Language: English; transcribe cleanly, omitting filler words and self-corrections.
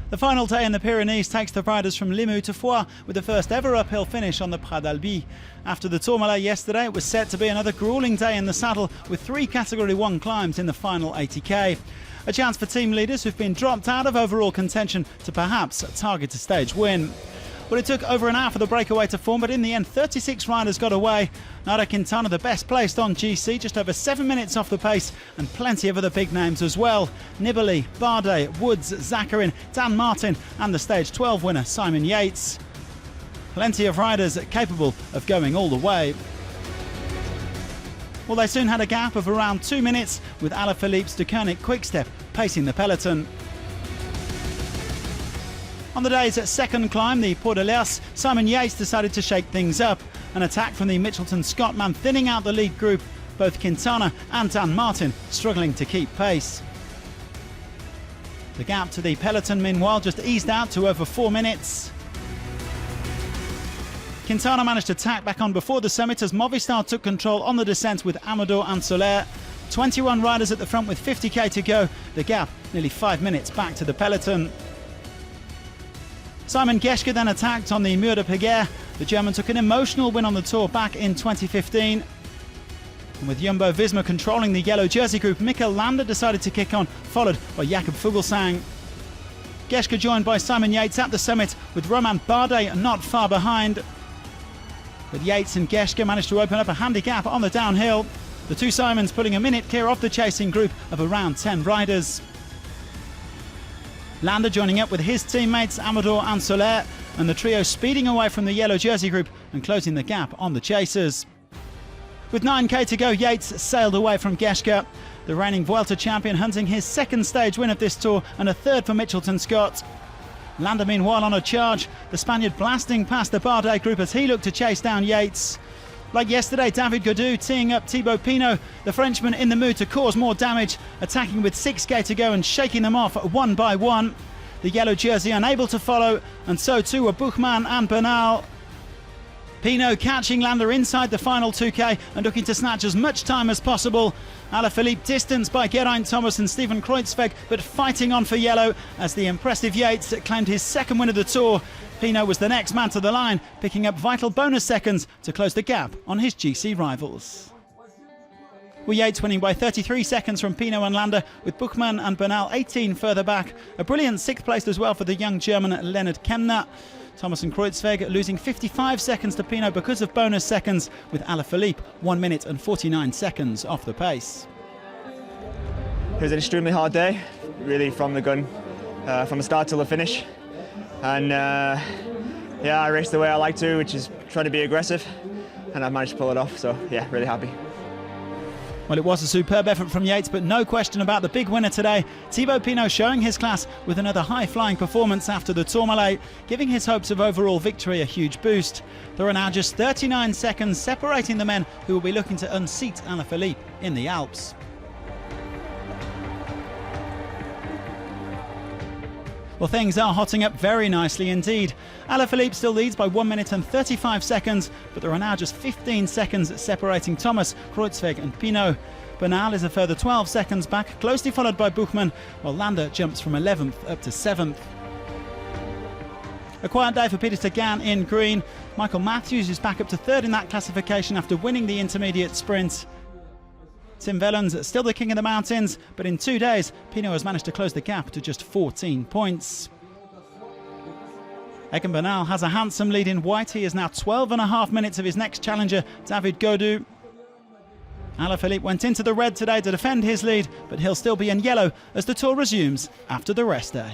The final day in the Pyrenees takes the riders from Limoux to Foix with the first ever uphill finish on the Prat d'Albi. After the Tourmalet yesterday, it was set to be another gruelling day in the saddle with 3 Category 1 climbs in the final 80k. A chance for team leaders who've been dropped out of overall contention to perhaps target a stage win. Well, it took over an hour for the breakaway to form, but in the end 36 riders got away. Nairo Quintana the best placed on GC, just over 7 minutes off the pace, and plenty of other big names as well. Nibali, Bardet, Woods, Zakarin, Dan Martin and the stage 12 winner Simon Yates. Plenty of riders capable of going all the way. Well, they soon had a gap of around 2 minutes with Alaphilippe's De Koenig Quickstep pacing the peloton. On the day's second climb, the Port de l'Ers, Simon Yates decided to shake things up. An attack from the Mitchelton-Scott man thinning out the lead group, both Quintana and Dan Martin struggling to keep pace. The gap to the peloton, meanwhile, just eased out to over 4 minutes. Quintana managed to tack back on before the summit as Movistar took control on the descent with Amador and Soler. 21 riders at the front with 50k to go. The gap nearly 5 minutes back to the peloton. Simon Geschke then attacked on the Mur de Péguerre. The German took an emotional win on the Tour back in 2015. And with Jumbo-Visma controlling the yellow jersey group, Mikel Landa decided to kick on, followed by Jakob Fuglsang. Geschke joined by Simon Yates at the summit, with Romain Bardet not far behind. But Yates and Geschke managed to open up a handy gap on the downhill. The two Simons putting a minute clear of the chasing group of around 10 riders. Landa joining up with his teammates Amador and Soler, and the trio speeding away from the yellow jersey group and closing the gap on the chasers. With 9k to go, Yates sailed away from Geschke, the reigning Vuelta champion hunting his second stage win of this Tour and a third for Mitchelton-Scott. Landa meanwhile on a charge, the Spaniard blasting past the Bardet group as he looked to chase down Yates. Like yesterday, David Gaudu teeing up Thibaut Pinot, the Frenchman in the mood to cause more damage, attacking with 6k to go and shaking them off one by one. The yellow jersey unable to follow, and so too were Buchmann and Bernal. Pinot catching Landa inside the final 2k and looking to snatch as much time as possible. Alaphilippe distanced by Geraint Thomas and Steven Kruijswijk, but fighting on for yellow as the impressive Yates claimed his second win of the Tour. Pinot was the next man to the line, picking up vital bonus seconds to close the gap on his GC rivals. Well, Yates winning by 33 seconds from Pinot and Landa, with Buchmann and Bernal 18 further back. A brilliant 6th place as well for the young German Leonard Kemner. Thomas and Kruijswijk losing 55 seconds to Pinot because of bonus seconds, with Alaphilippe 1 minute and 49 seconds off the pace. It was an extremely hard day, really from the gun, from the start till the finish. And yeah, I raced the way I like to, which is trying to be aggressive, and I managed to pull it off, so yeah, really happy. Well, it was a superb effort from Yates, but no question about the big winner today. Thibaut Pinot showing his class with another high-flying performance after the Tourmalet, giving his hopes of overall victory a huge boost. There are now just 39 seconds separating the men who will be looking to unseat Alaphilippe in the Alps. Well, things are hotting up very nicely indeed. Alaphilippe still leads by 1 minute and 35 seconds, but there are now just 15 seconds separating Thomas, Kruijswijk and Pinot. Bernal is a further 12 seconds back, closely followed by Buchmann, while Landa jumps from 11th up to 7th. A quiet day for Peter Sagan in green. Michael Matthews is back up to 3rd in that classification after winning the intermediate sprint. Tim Velon's still the king of the mountains, but in 2 days, Pinot has managed to close the gap to just 14 points. Egan Bernal has a handsome lead in white. He is now 12.5 minutes of his next challenger, David Gaudu. Alaphilippe went into the red today to defend his lead, but he'll still be in yellow as the Tour resumes after the rest day.